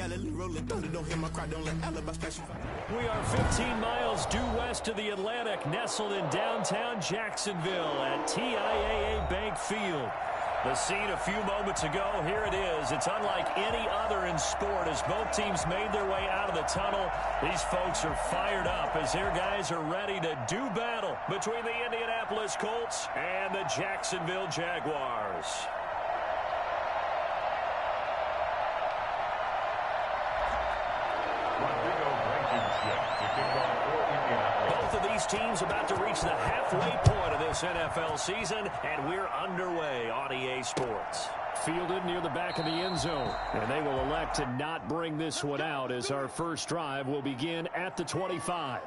We are 15 miles due west of the Atlantic, nestled in downtown Jacksonville at TIAA Bank Field. The scene a few moments ago, here it is. It's unlike any other in sport as both teams made their way out of the tunnel. These folks are fired up as their guys are ready to do battle between the Indianapolis Colts and the Jacksonville Jaguars. Both of these teams about to reach the halfway point of this NFL season, and we're underway on EA Sports. Fielded near the back of the end zone, and they will elect to not bring this one out as our first drive will begin at the 25.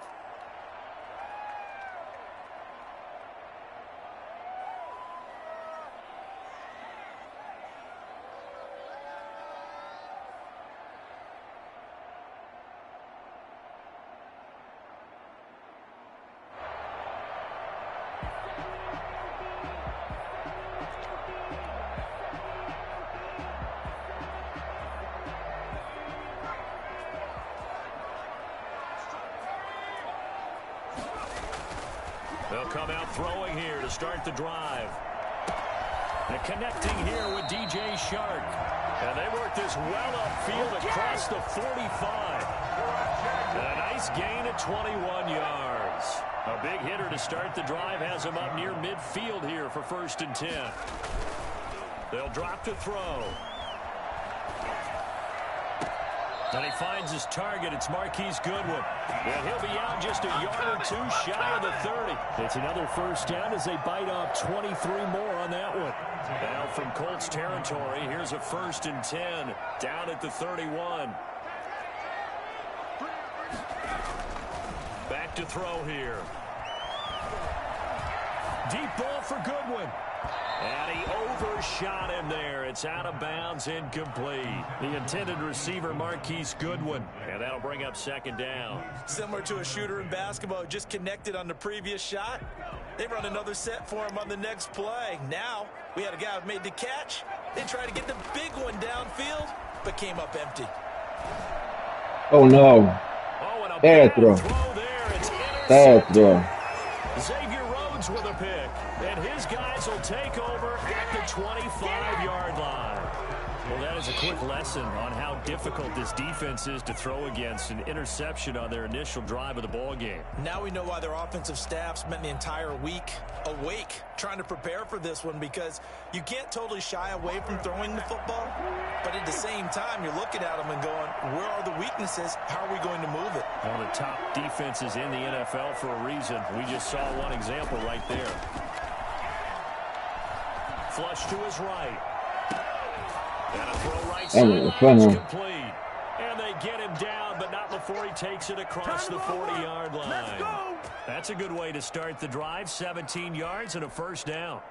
They'll come out throwing here to start the drive. And connecting here with DJ Chark. And they work this well upfield across the 45. And a nice gain of 21 yards. A big hitter to start the drive has him up near midfield here for 1st and 10. They'll drop to throw. And he finds his target. It's Marquise Goodwin. And he'll be out just a yard or two shy of the 30. It's another first down as they bite off 23 more on that one. Now from Colts territory, here's a 1st and 10 down at the 31. Back to throw here. Deep ball for Goodwin. And he overshot him there. It's out of bounds, incomplete. The intended receiver, Marquise Goodwin. And that'll bring up 2nd down. Similar to a shooter in basketball who just connected on the previous shot. They run another set for him on the next play. Now, we had a guy who made the catch. They tried to get the big one downfield, but came up empty. Oh, no. Oh, Bad throw. Bad throw. Xavier Rhodes with a pick. And his guys will take over at the 25-yard line. Well, that is a quick lesson on how difficult this defense is to throw against. An interception on their initial drive of the ball game. Now we know why their offensive staff spent the entire week awake trying to prepare for this one, because you can't totally shy away from throwing the football, but at the same time you're looking at them and going, where are the weaknesses? How are we going to move it? One of the top defenses in the NFL for a reason. We just saw one example right there. Flush to his right. And a throw right sideline is complete. And they get him down, but not before he takes it across the 40-yard line. Let's go. That's a good way to start the drive. 17 yards and a 1st down.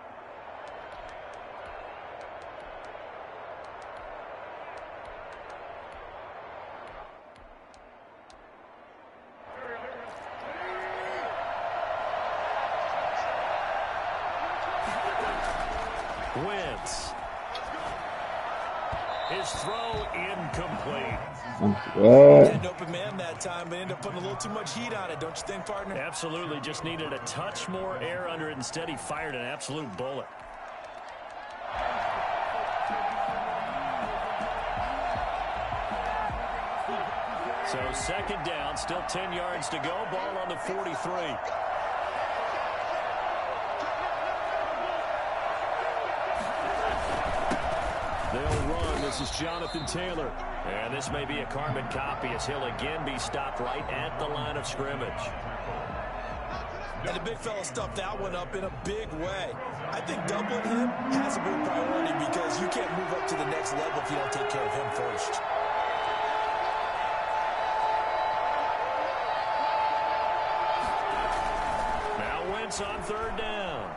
Wentz. His throw incomplete. Had an open man that time, but ended up putting a little too much heat on it, don't you think, partner? Absolutely. Just needed a touch more air under it. Instead, he fired an absolute bullet. So 2nd down, still 10 yards to go. Ball on the 43. They'll run. This is Jonathan Taylor. And this may be a carbon copy as he'll again be stopped right at the line of scrimmage. And the big fella stuffed that one up in a big way. I think doubling him has a big priority because you can't move up to the next level if you don't take care of him first. Now Wentz on 3rd down.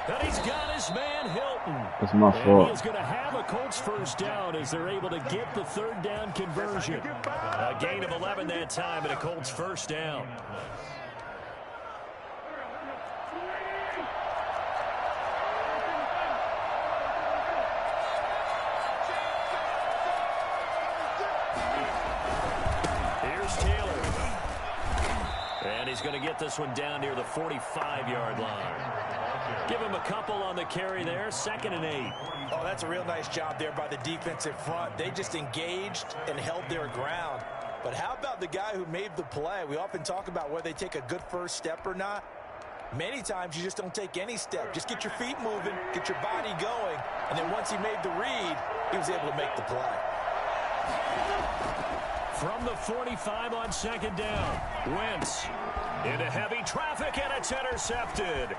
And he's got his man Hilton. That's my fault. He's going to have a Colts 1st down as they're able to get the 3rd down conversion. A gain of 11 that time and a Colts 1st down. And he's going to get this one down near the 45-yard line. Give him a couple on the carry there, 2nd and 8. Oh, that's a real nice job there by the defensive front. They just engaged and held their ground. But how about the guy who made the play? We often talk about whether they take a good first step or not. Many times you just don't take any step. Just get your feet moving, get your body going, and then once he made the read, he was able to make the play. From the 45 on 2nd down, Wentz into heavy traffic, and it's intercepted.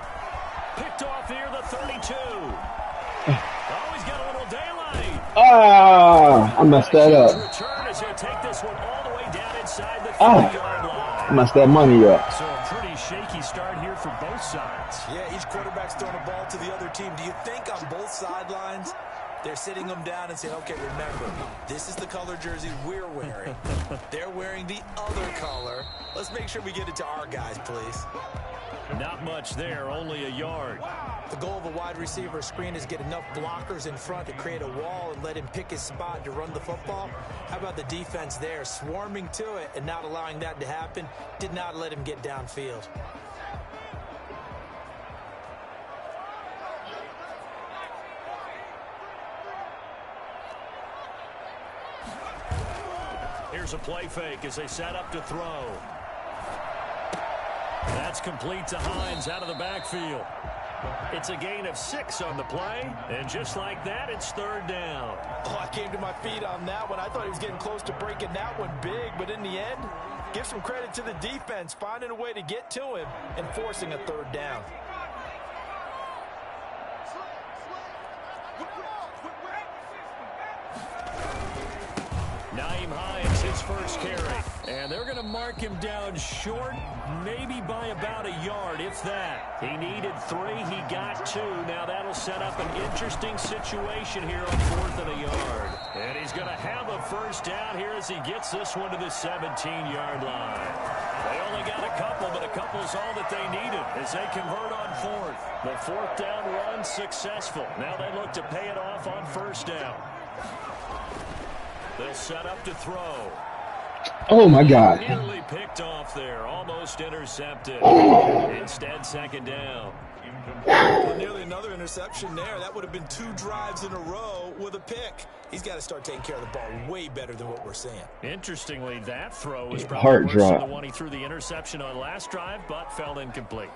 Picked off near the 32. Oh, he's got a little daylight. Ah, I messed that up. Return as he'll take this one all the way down inside the 30-yard line. I messed that money up. So a pretty shaky start here for both sides. Yeah, each quarterback's throwing a ball to the other team. Do you think on both sidelines they're sitting them down and saying, okay, remember, this is the color jersey we're wearing. They're wearing the other color. Let's make sure we get it to our guys, please. Not much there, only a yard. The goal of a wide receiver screen is get enough blockers in front to create a wall and let him pick his spot to run the football. How about the defense there, swarming to it and not allowing that to happen? Did not let him get downfield. Here's a play fake as they set up to throw. That's complete to Hines out of the backfield. It's a gain of 6 on the play, and just like that, it's 3rd down. Oh, I came to my feet on that one. I thought he was getting close to breaking that one big, but in the end, give some credit to the defense, finding a way to get to him and forcing a 3rd down. Naeem Hines, his first carry. And they're going to mark him down short, maybe by about a yard, if that. He needed 3, he got 2. Now that'll set up an interesting situation here on 4th and a yard. And he's going to have a first down here as he gets this one to the 17-yard line. They only got a couple, but a couple's all that they needed as they convert on 4th. The 4th down run successful. Now they look to pay it off on 1st down. They'll set up to throw. Oh, my God. Nearly picked off there. Almost intercepted. Instead, 2nd down. Well, nearly another interception there. That would have been 2 drives in a row with a pick. He's got to start taking care of the ball way better than what we're seeing. Interestingly, that throw was probably worse than the one he threw the interception on last drive, but fell incomplete.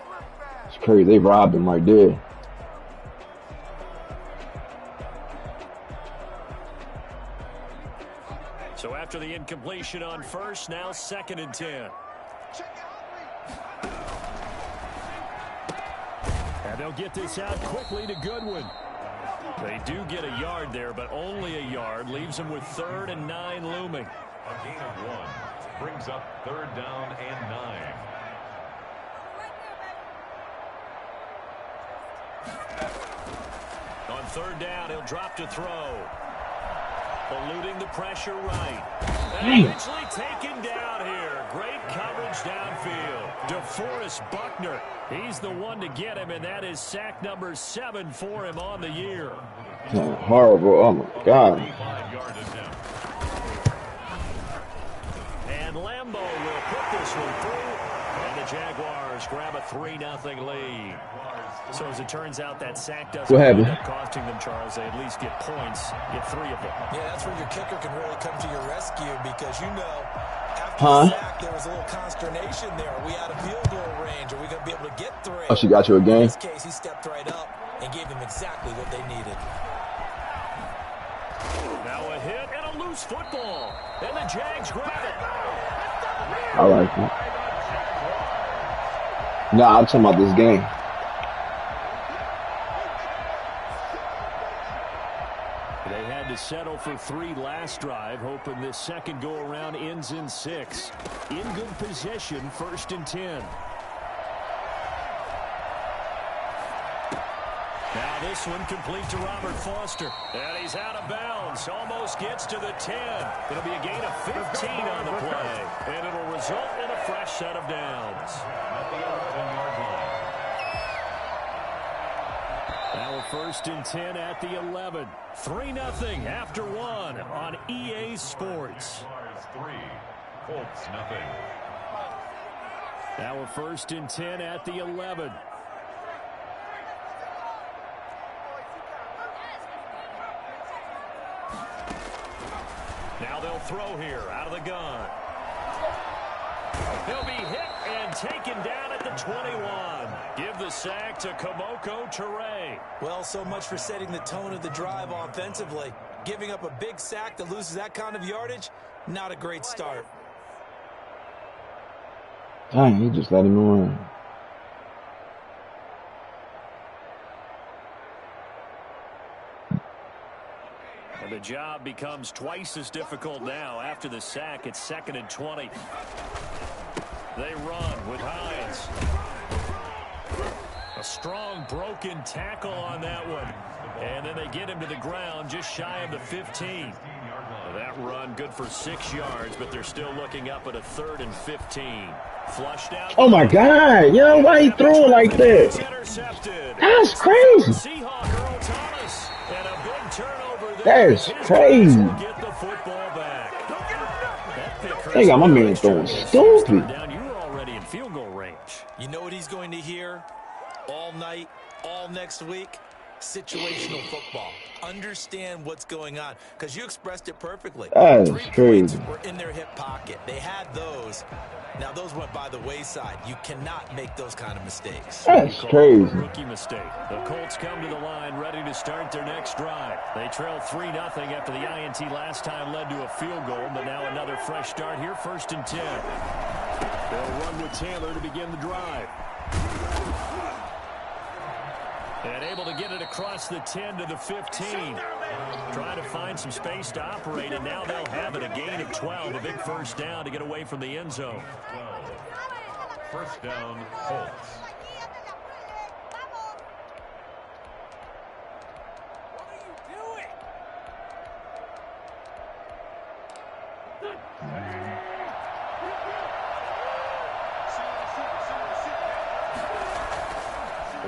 It's crazy. They robbed him right there. So after the incompletion on 1st, now 2nd and 10. And they'll get this out quickly to Goodwin. They do get a yard there, but only a yard. Leaves them with 3rd and 9 looming. A gain of 1 brings up 3rd down and 9. On 3rd down, he'll drop to throw. Eluding the pressure right. And eventually taken down here. Great coverage downfield. DeForest Buckner. He's the one to get him, and that is sack number 7 for him on the year. Horrible. Oh, my God. And Lambeau will put this one through. And the Jaguars grab a 3-0 lead. So as it turns out, that sack doesn't end up costing them, Charles. They at least get points, get 3 of them. Yeah, that's where your kicker can really come to your rescue because, you know, after the sack, there was a little consternation there. Are we out of field goal range? Are we going to be able to get 3? Oh, she got you a game? In this case, he stepped right up and gave them exactly what they needed. Now a hit and a loose football. And the Jags grab it. I like it. Nah, I'm talking about this game. They had to settle for 3 last drive, hoping this second go-around ends in 6. In good position, 1st and 10. Now this one complete to Robert Foster. And he's out of bounds. Almost gets to the 10. It'll be a gain of 15 on the play. And it'll result in a fresh set of downs. Now a 1st and 10 at the 11. 3-0 after 1 on EA Sports. 3, Colts 0. Now we're 1st and 10 at the 11. Now they'll throw here out of the gun. He'll be hit and taken down at the 21. Give the sack to Kemoko Turay. Well, so much for setting the tone of the drive offensively. Giving up a big sack that loses that kind of yardage, not a great start. Dang, he just let him run. And the job becomes twice as difficult now. After the sack, it's 2nd and 20. They run with Hines. A strong broken tackle on that one. And then they get him to the ground just shy of the 15. That run good for 6 yards, but they're still looking up at a 3rd and 15. Flushed out. Oh my God, yo, why he threw it like that? That's crazy. Seahawk Earl Thomas and a big turnover That there. is crazy. Get the football back. They got my man throwing stupid. Down, you were already in field goal range. You know what he's going to hear all night, all next week? Situational football. Understand what's going on, because you expressed it perfectly. That is 3 crazy. points were in their hip pocket. They had those. Now those went by the wayside. You cannot make those kind of mistakes. That's crazy. Rookie mistake. The Colts come to the line ready to start their next drive. They trail 3-0 after the INT last time led to a field goal, but now another fresh start here, 1st and 10. They'll run with Taylor to begin the drive. And able to get it across the 10 to the 15. Trying to find some space to operate, and now they'll have it. A gain of 12, a big first down to get away from the end zone. 1st down, Colts.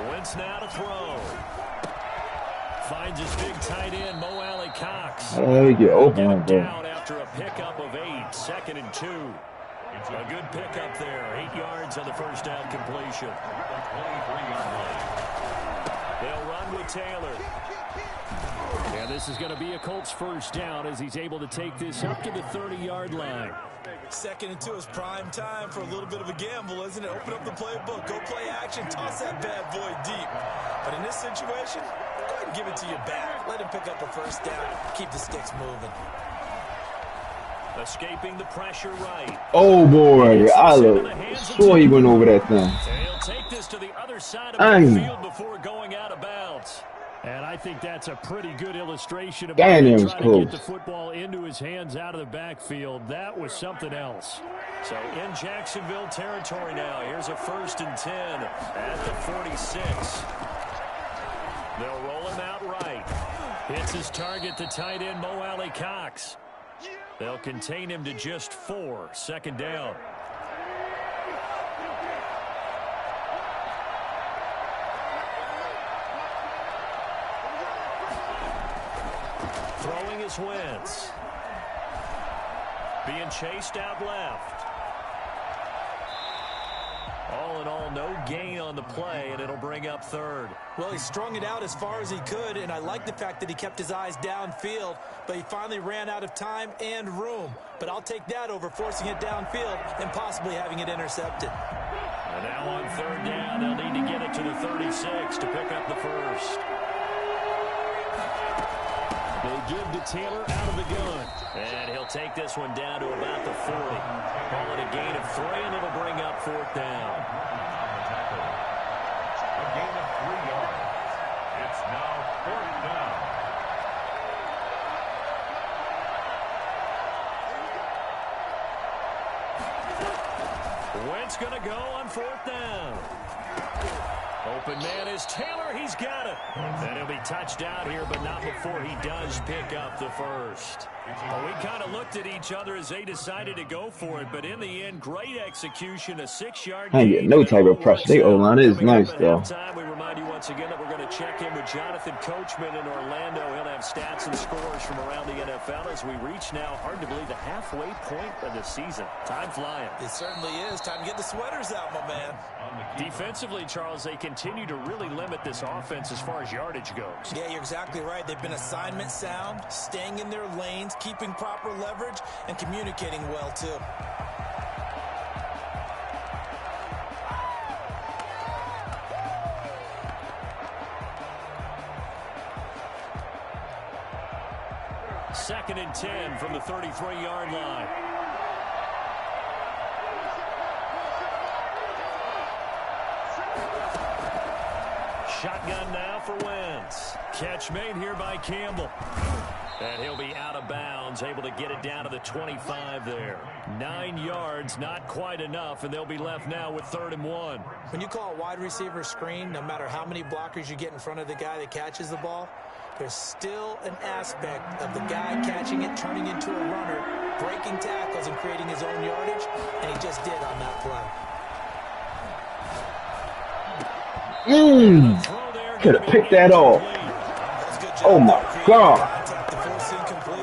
Wentz now to throw. Finds his big tight end, Mo Alley Cox. How did he get open like that? Down after a pickup of 8, 2nd and 2. A good pickup there, 8 yards on the first down completion. They'll run with Taylor. And this is going to be a Colts first down as he's able to take this up to the 30-yard line. 2nd and 2 is prime time for a little bit of a gamble, isn't it? Open up the playbook, go play action, toss that bad boy deep. But in this situation, go ahead and give it to your back. Let him pick up a first down, keep the sticks moving. Escaping the pressure right. Oh boy, I swore he went over that thing. They'll take this to the other side of the field before going out of bounds. And I think that's a pretty good illustration of trying to get the football into his hands out of the backfield. That was something else. So in Jacksonville territory now. Here's a 1st and 10 at the 46. They'll roll him out right. Hits his target, the tight end, Mo Alley Cox. They'll contain him to just 4, 2nd down. Throwing is Wentz. Being chased out left. All in all, no gain on the play, and it'll bring up 3rd. Well, he strung it out as far as he could, and I like the fact that he kept his eyes downfield, but he finally ran out of time and room. But I'll take that over forcing it downfield and possibly having it intercepted. And now on 3rd down, they'll need to get it to the 36 to pick up the first. They give to Taylor out of the gun. And he'll take this one down to about the 40. Call it a gain of 3, and it'll bring up 4th down. A gain of 3 yards. It's now 4th down. Wentz going to go on 4th down. Open man is Taylor. He's got it. And he'll be touched out here, but not before he does pick up the first. Well, we kind of looked at each other as they decided to go for it, but in the end, great execution, a 6-yard I ain't gain. getting no type of pressure. They O-line is nice, though. Halftime, we remind you once again that we're going to check in with Jonathan Coachman in Orlando. He'll have stats and scores from around the NFL as we reach now, hard to believe, the halfway point of the season. Time flying. It certainly is. Time to get the sweaters out, my man. Defensively, Charles, they continue to really limit this offense as far as yardage goes. Yeah, you're exactly right. They've been assignment sound, staying in their lanes, keeping proper leverage, and communicating well, too. Second and 10 from the 33-yard line. Shotgun now for Wentz. Catch made here by Campbell. And he'll be out of bounds, able to get it down to the 25 there. 9 yards, not quite enough, and they'll be left now with 3rd and 1. When you call a wide receiver screen, no matter how many blockers you get in front of the guy that catches the ball, there's still an aspect of the guy catching it, turning into a runner, breaking tackles and creating his own yardage, and he just did on that play. Could have picked that off. Oh, my God.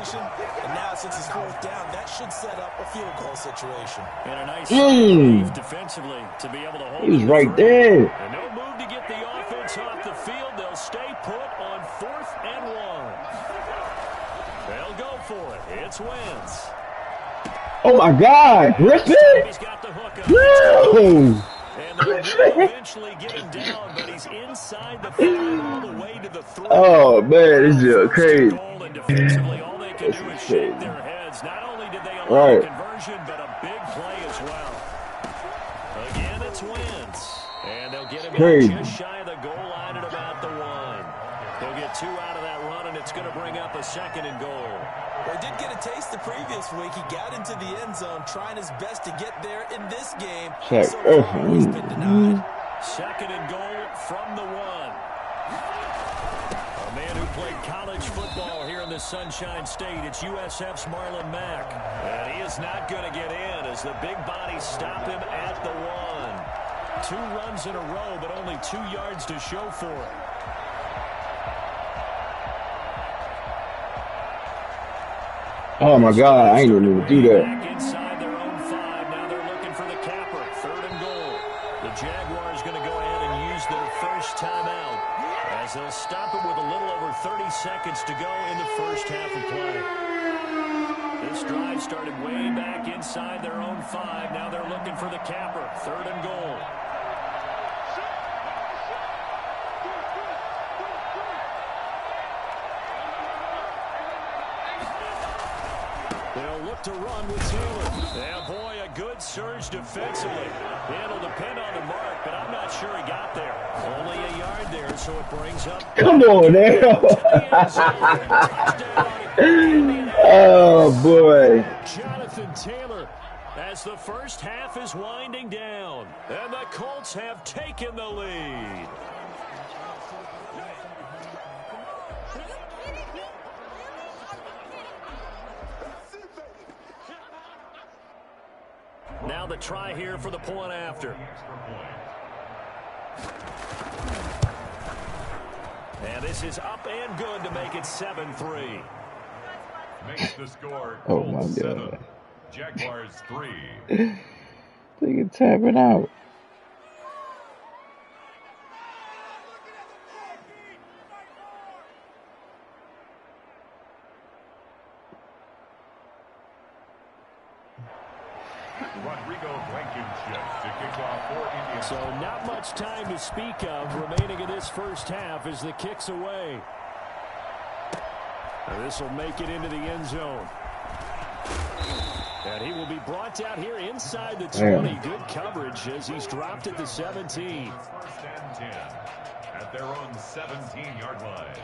And now, since it's 4th down, that should set up a field goal situation. And a nice save defensively to be able to hold. He was right there. And no move to get the offense off the field. They'll stay put on 4th and 1. They'll go for it. It's Wentz. Oh, my God. Griffin? He's got the hook up. No. And they'll eventually get him down, but he's inside the 5 all the way to the 3. Oh, man, this is crazy. And defensively, all they can do is shake their heads. Not only did they allow a conversion, but a big play as well. Again, it's Wentz. And they'll get him just shy of the goal line at about the 1. They'll get 2 out of that run, and it's going to bring up a 2nd and goal. Well, he did get a taste the previous week. He got into the end zone, trying his best to get there in this game. So far, he's been denied. 2nd and goal from the 1. A man who played college football here in the Sunshine State. It's USF's Marlon Mack. And he is not going to get in as the big bodies stop him at the 1. 2 runs in a row, but only 2 yards to show for it. Oh, my God. I ain't even do that. Back inside their own 5. Now they're looking for the capper. 3rd and goal. The Jaguars going to go ahead and use their first timeout as they'll stop it with a little over 30 seconds to go in the first half of play. This drive started way back inside their own 5. Now they're looking for the capper. 3rd and goal. They'll look to run with Taylor. Yeah, boy, a good surge defensively. It'll depend on the mark, but I'm not sure he got there. Only a yard there, so it brings up. Come on now. Oh, boy. Jonathan Taylor as the first half is winding down. And the Colts have taken the lead. Now the try here for the point after. And this is up and good to make it 7-3. Makes the score. Oh, my Colts 7, God. Jaguars 3. They can tap it out. Rodrigo Blankenship to kick off for Indians. So not much time to speak of remaining in this first half as the kick's away. This will make it into the end zone. And he will be brought down here inside the 20. Good coverage as he's dropped at the 17. First and 10 at their own 17-yard line.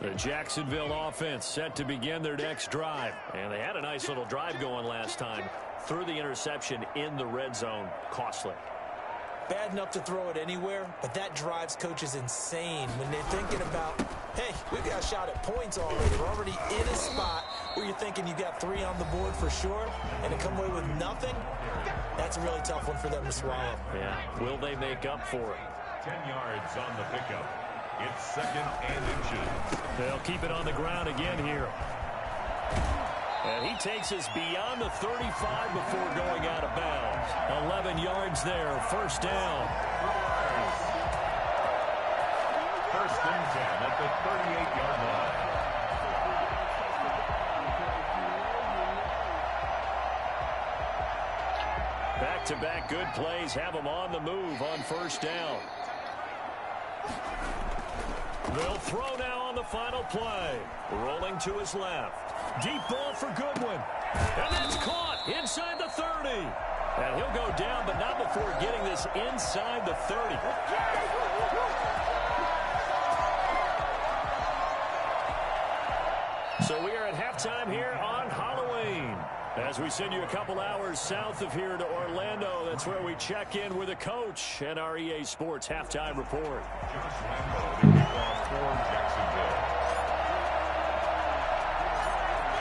The Jacksonville offense set to begin their next drive. And they had a nice little drive going last time. Threw the interception in the red zone. Costly. Bad enough to throw it anywhere, but that drives coaches insane when they're thinking about hey, we've got a shot at points already. We're already in a spot where you're thinking you've got 3 on the board for sure, and to come away with nothing, that's a really tough one for them to swallow. Yeah, will they make up for it? 10 yards on the pickup. It's 2nd and inches. They'll keep it on the ground again here. And he takes us beyond the 35 before going out of bounds. 11 yards there, 1st down. First and 10 at the 38-yard line. Back-to-back good plays have them on the move on 1st down. They'll throw now on the final play. Rolling to his left. Deep ball for Goodwin. And that's caught inside the 30. And he'll go down, but not before getting this inside the 30. So we are at halftime here on Halloween. As we send you a couple hours south of here to Orlando, that's where we check in with a coach and our EA Sports halftime report. Josh Lambo, the kickoff for Jacksonville.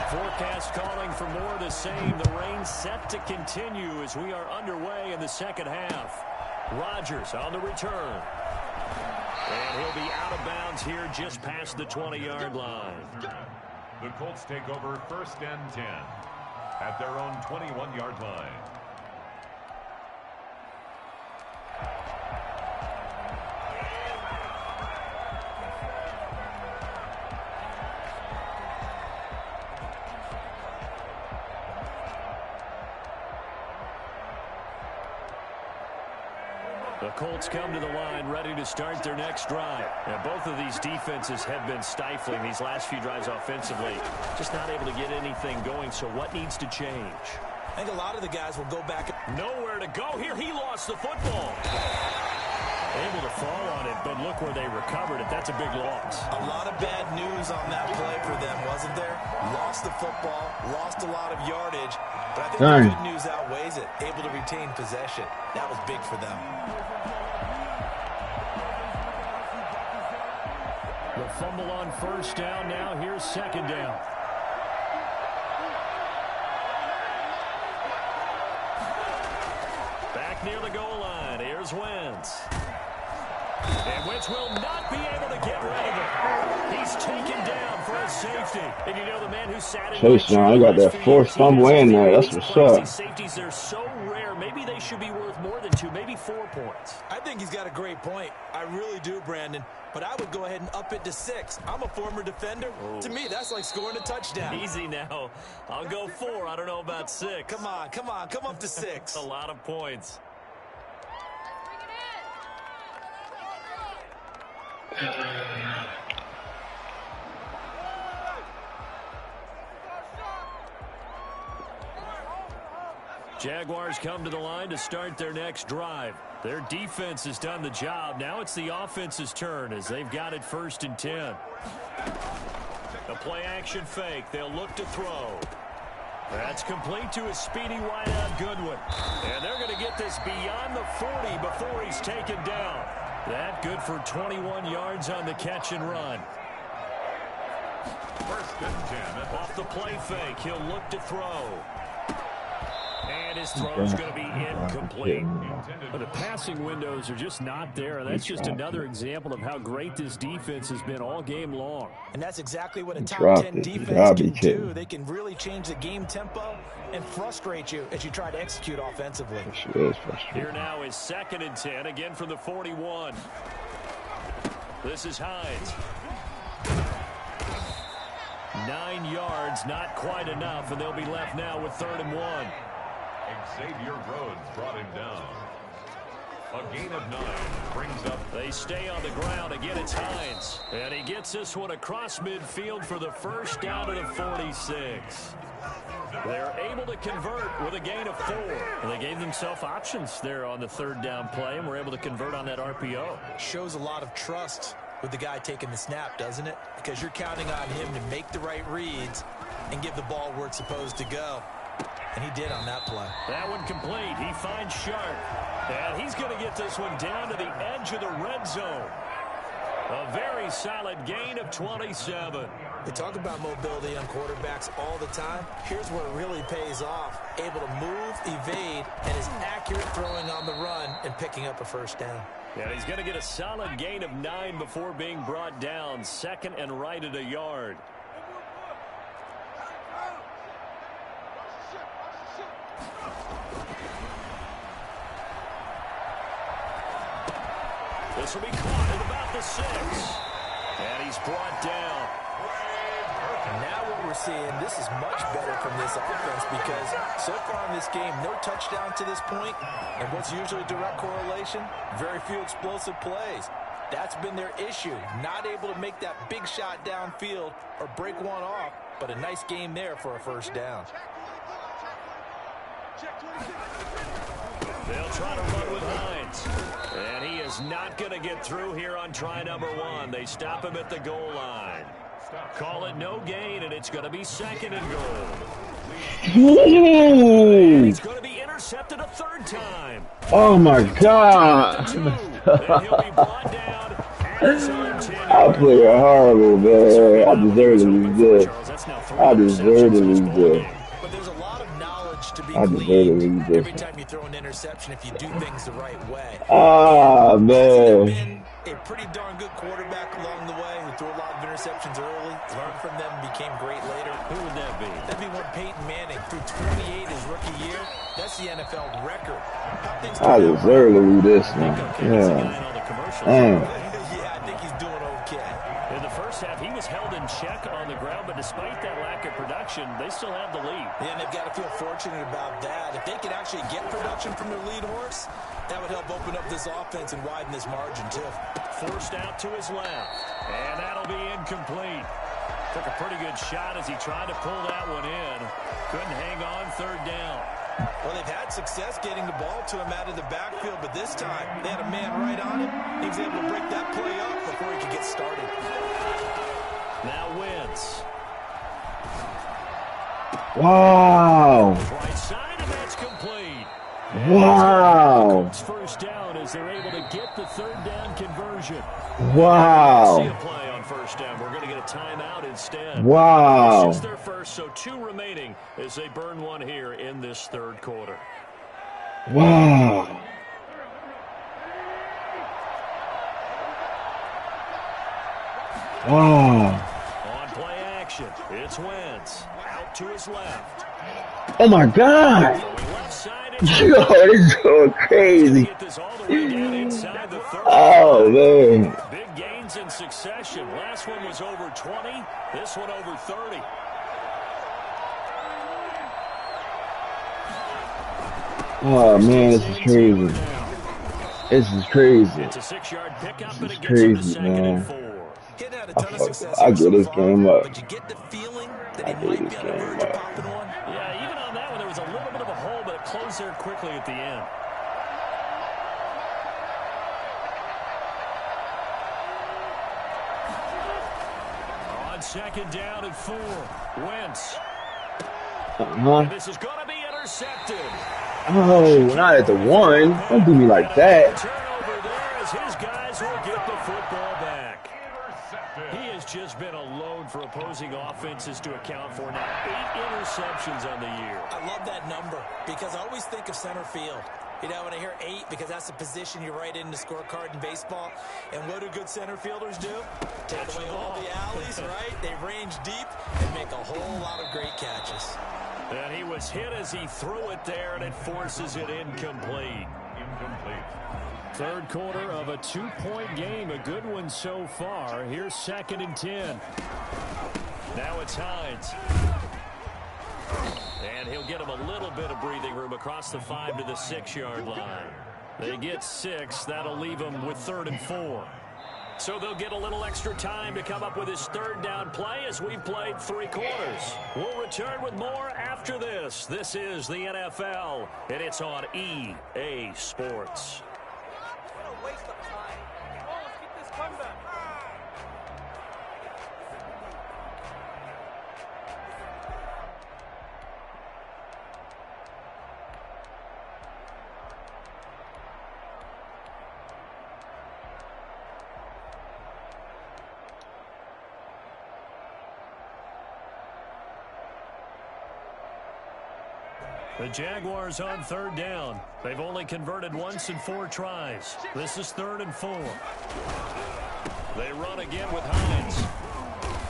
Forecast calling for more of the same. The rain set to continue as we are underway in the 2nd half. Rodgers on the return. And he'll be out of bounds here just past the 20-yard line. The Colts take over 1st and 10 at their own 21-yard line. The Colts come to the line ready to start their next drive. And both of these defenses have been stifling these last few drives offensively. Just not able to get anything going, so what needs to change? I think a lot of the guys will go back. Nowhere to go here. He lost the football. Able to fall on it, but look where they recovered it. That's a big loss. A lot of bad news on that play for them, wasn't there? Lost the football, lost a lot of yardage, but I think the good news outweighs it. Able to retain possession. That was big for them. The fumble on 1st down. Now here's 2nd down. Back near the goal line. Here's Wentz. And Wentz will not be able to get rid of it. He's taken down for a safety. And you know the man who sat in Chase, man, I got that 4th thumb in there. That's what's up. Safeties, they're so rare. Maybe they should be worth more than 2, maybe 4 points. I think he's got a great point. I really do, Brandon. But I would go ahead and up it to 6. I'm a former defender. Oh. To me, that's like scoring a touchdown. Easy now. I'll go 4. I don't know about 6. Come on. Come up to 6. A lot of points. Jaguars come to the line to start their next drive. Their defense has done the job. Now it's the offense's turn as they've got it 1st and 10. A play-action fake. They'll look to throw. That's complete to his speedy wideout Goodwin. And they're going to get this beyond the 40 before he's taken down. That good for 21 yards on the catch and run. 1st and 10. Off the play fake, he'll look to throw. And his throw's going to be incomplete. But the passing windows are just not there. That's just another example of how great this defense has been all game long. And that's exactly what a top 10 defense can do. They can really change the game tempo and frustrate you as you try to execute offensively. Here now is 2nd and 10, again from the 41. This is Hines. 9 yards, not quite enough, and they'll be left now with 3rd and 1. Xavier Rhodes brought him down. A gain of 9 brings up. They stay on the ground. Again, it's Hines. And he gets this one across midfield for the 1st down to the 46. They're able to convert with a gain of 4. And they gave themselves options there on the 3rd down play, and were able to convert on that RPO. Shows a lot of trust with the guy taking the snap, doesn't it? Because you're counting on him to make the right reads and give the ball where it's supposed to go. And he did on that play. That one complete. He finds Sharp. And he's going to get this one down to the edge of the red zone. A very solid gain of 27. We talk about mobility on quarterbacks all the time. Here's where it really pays off. Able to move, evade, and is accurate throwing on the run and picking up a first down. And he's going to get a solid gain of 9 before being brought down. Second and right at a yard. This will be caught at about the 6. And he's brought down. Now what we're seeing, this is much better from this offense because so far in this game, no touchdown to this point. And what's usually direct correlation? Very few explosive plays. That's been their issue. Not able to make that big shot downfield or break one off, but a nice game there for a first down. They'll try to run with Hines. And he is not going to get through here on try number 1. They stop him at the goal line. Call it no gain, and it's going to be second and goal. And he's going to be intercepted a third time. Oh my God! And he'll be brought down at his own 10. I play horrible, man. I deserve to lose this. I deserve to lose this. But there's a lot of knowledge to be I deserve to gleaned lose this. every time you throw an interception if you do things the right way. Ah, Has man. been a pretty darn good quarterback along the way who threw a lot of interceptions early, learned from them, became great later. Who would that be? That'd be one Peyton Manning threw 28 his rookie year. That's the NFL record. How things I turn out. deserve to lose this one. Okay, that's the guy in Yeah. all the commercials. Damn. Yeah, I think he's doing okay. In the first half, he was held in check on the ground, but despite that lack of production, they still have the lead. Yeah, and they've got to feel fortunate about that. If they could actually get production from their lead horse, that would help open up this offense and widen this margin, too. Forced out to his left, and that'll be incomplete. Took a pretty good shot as he tried to pull that one in. Couldn't hang on third down. Well, they've had success getting the ball to him out of the backfield, but this time they had a man right on him. He was able to break that play up before he could get started. Now Wentz. Wow. Right side, and that's complete. Wow. It's first down as they're able to get the third down conversion. See Wow. a play on first down. We're going to get a timeout instead. Wow. This is their first, so 2 remaining as they burn one here in this third quarter. Wow. Wow. On play action, it's Wentz. Out to his left. Oh my God. Going left side, it's Yo, it's going crazy. get this all the way down inside the 30. Oh, man. Big gains in succession. Last one was over 20. This one over 30. Oh, man, this is crazy. This is crazy. It's a 6-yard pickup, and This it is gets him to crazy, second man. and 4. He'd had a ton of success I here get so this far, game up. but you get the feeling that I he get might this be on the game verge of up. popping one. Yeah, even on that one, there was a little bit of a hole, but it closed there quickly at the end. On second down and 4, Wentz. And this is going to be intercepted. Oh, not at the 1. Don't do me like that. Turnover there as his guys will get the football back. He has just been a load for opposing offenses to account for now. 8 interceptions on the year. I love that number because I always think of center field. You know, when I hear 8, because that's the position you write in the scorecard in baseball. And what do good center fielders do? Take away all the alleys, right? They range deep and make a whole lot of great catches. And he was hit as he threw it there, and it forces it incomplete. Third quarter of a 2-point game. A good one so far. Here's second and 10. Now it's Hines. And he'll get him a little bit of breathing room across the 5 to the 6-yard line. They get 6. That'll leave them with 3rd and 4. So they'll get a little extra time to come up with his third down play as we've played 3 quarters. We'll return with more after this. This is the NFL, and it's on EA Sports. The Jaguars on 3rd down. They've only converted once in 4 tries. This is 3rd and 4. They run again with Hines.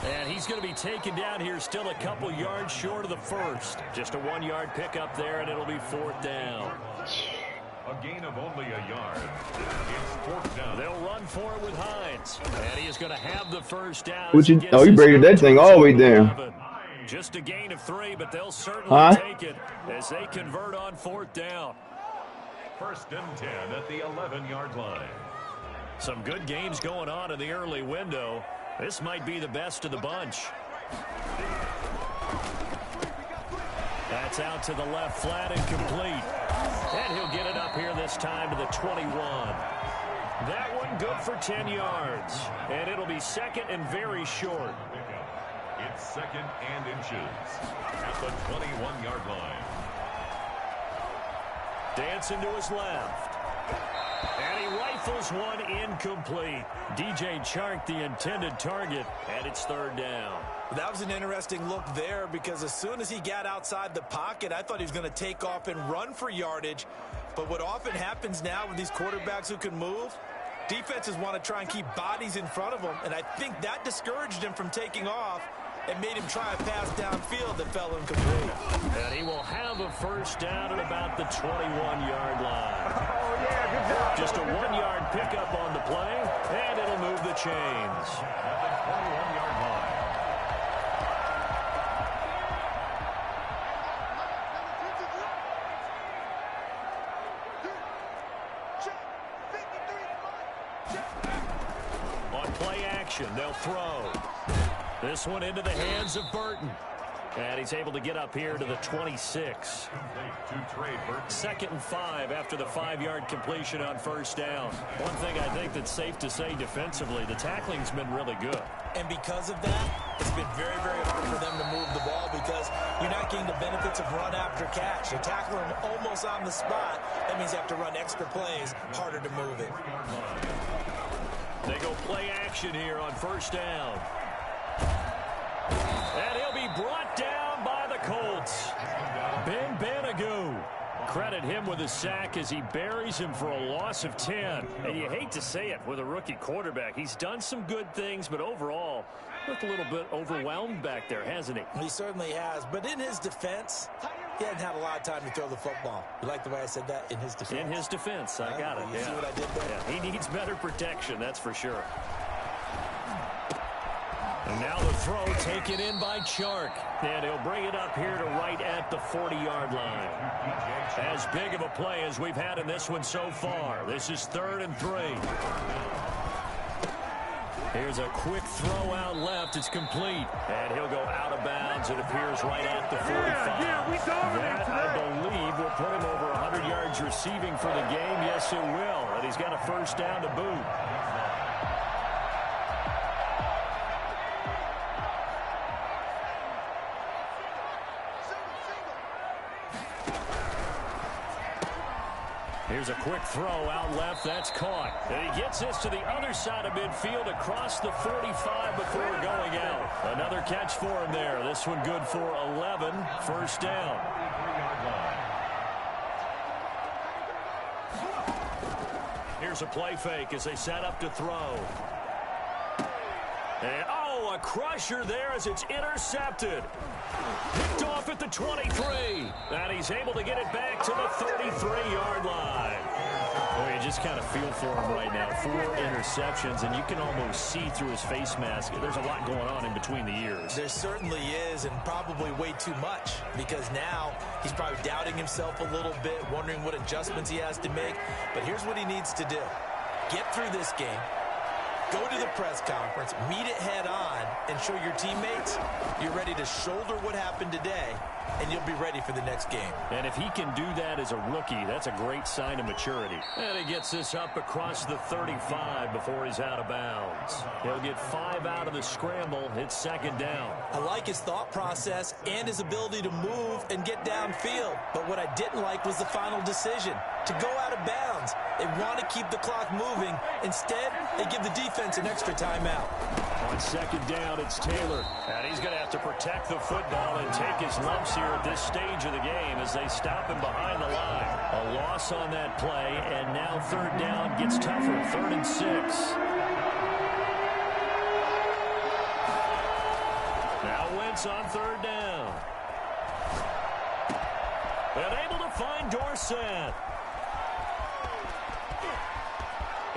And he's going to be taken down here, still a couple yards short of the first. Just a 1-yard pickup there, and it'll be 4th down. A gain of only a yard. It's 4th down. They'll run for it with Hines. And he is going to have the first down. You breaking that thing all the way down. Just a gain of 3, but they'll certainly take it as they convert on 4th down. 1st and 10 at the 11-yard line. Some good games going on in the early window. This might be the best of the bunch. That's out to the left, flat and complete. And he'll get it up here this time to the 21. That one good for 10 yards. And it'll be 2nd and very short. It's 2nd and inches at the 21-yard line. Dancing to his left. And he rifles one incomplete. DJ Chark, the intended target, and it's 3rd down. That was an interesting look there because as soon as he got outside the pocket, I thought he was going to take off and run for yardage. But what often happens now with these quarterbacks who can move, defenses want to try and keep bodies in front of them, and I think that discouraged him from taking off and made him try a pass downfield that fell incomplete. And he will have a first down at about the 21-yard line. Just a 1-yard pickup on the play, and it'll move the chains. At the 21-yard line. On play action, they'll throw. This one into the hands of Burton. And he's able to get up here to the 26. 2nd and 5 after the 5-yard completion on first down. One thing I think that's safe to say defensively, the tackling's been really good. And because of that, it's been very, very hard for them to move the ball because you're not getting the benefits of run after catch. You're tackling them almost on the spot. That means you have to run extra plays, harder to move it. They go play action here on first down. And he'll be brought down by the Colts. Ben Banogu. Credit him with a sack as he buries him for a loss of 10. And you hate to say it with a rookie quarterback. He's done some good things, but overall, looked a little bit overwhelmed back there, hasn't he? He certainly has. But in his defense, he hasn't had a lot of time to throw the football. You like the way I said that? In his defense. In his defense. I got it. You see what I did there? Yeah, he needs better protection, that's for sure. And now the throw taken in by Chark. And he'll bring it up here to right at the 40-yard line. As big of a play as we've had in this one so far. This is 3rd and 3. Here's a quick throw out left. It's complete. And he'll go out of bounds. It appears right at the 45. That, I believe, will put him over 100 yards receiving for the game. Yes, it will. And he's got a first down to boot. Here's a quick throw out left. That's caught. And he gets this to the other side of midfield across the 45 before going out. Another catch for him there. This one good for 11. First down. Here's a play fake as they set up to throw. And, oh, a crusher there as it's intercepted. Picked off at the 23. And he's able to get it back to the 33-yard line. Boy, you just kind of feel for him right now. 4 interceptions, and you can almost see through his face mask. There's a lot going on in between the ears. There certainly is, and probably way too much, because now he's probably doubting himself a little bit, wondering what adjustments he has to make. But here's what he needs to do. Get through this game. Go to the press conference, meet it head on, and show your teammates you're ready to shoulder what happened today, and you'll be ready for the next game. And if he can do that as a rookie, that's a great sign of maturity. And he gets this up across the 35 before he's out of bounds. He'll get 5 out of the scramble. It's 2nd down. I like his thought process and his ability to move and get downfield. But what I didn't like was the final decision, to go out of bounds. They want to keep the clock moving. Instead, they give the defense an extra timeout. On second down, it's Taylor. And he's going to have to protect the football and take his lumps here at this stage of the game as they stop him behind the line. A loss on that play, and now third down gets tougher. 3rd and 6. Now Wentz on third down. And able to find Dorsett.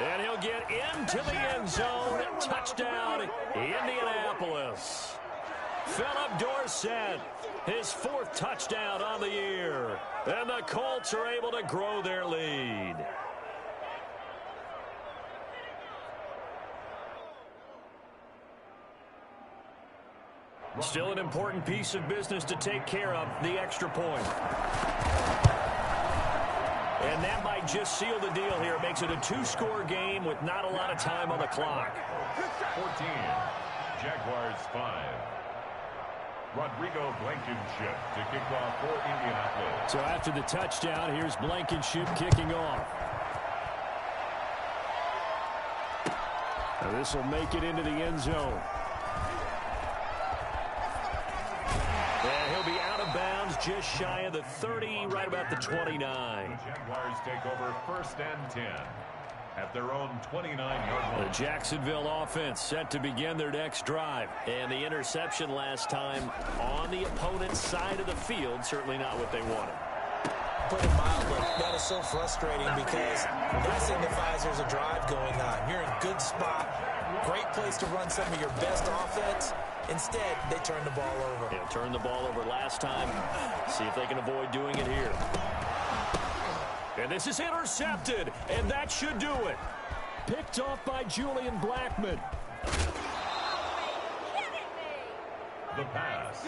And he'll get into the end zone. Touchdown, Indianapolis. Philip Dorsett, his 4th touchdown on the year. And the Colts are able to grow their lead. Still an important piece of business to take care of, the extra point. And that might just seal the deal here. It makes it a 2-score game with not a lot of time on the clock. 14, Jaguars 5. Rodrigo Blankenship to kick off for Indianapolis. So after the touchdown, here's Blankenship kicking off. Now this will make it into the end zone. And he'll be out of bounds just shy of the 30, right about the 29. The Jaguars take over 1st and 10 at their own 29-yard line. The Jacksonville offense set to begin their next drive. And the interception last time on the opponent's side of the field, certainly not what they wanted. Put it mildly, that is so frustrating because that signifies there's a drive going on. You're in a good spot, great place to run some of your best offense. Instead, they turn the ball over. They'll turn the ball over last time. See if they can avoid doing it here. And this is intercepted, and that should do it. Picked off by Julian Blackmon. The pass.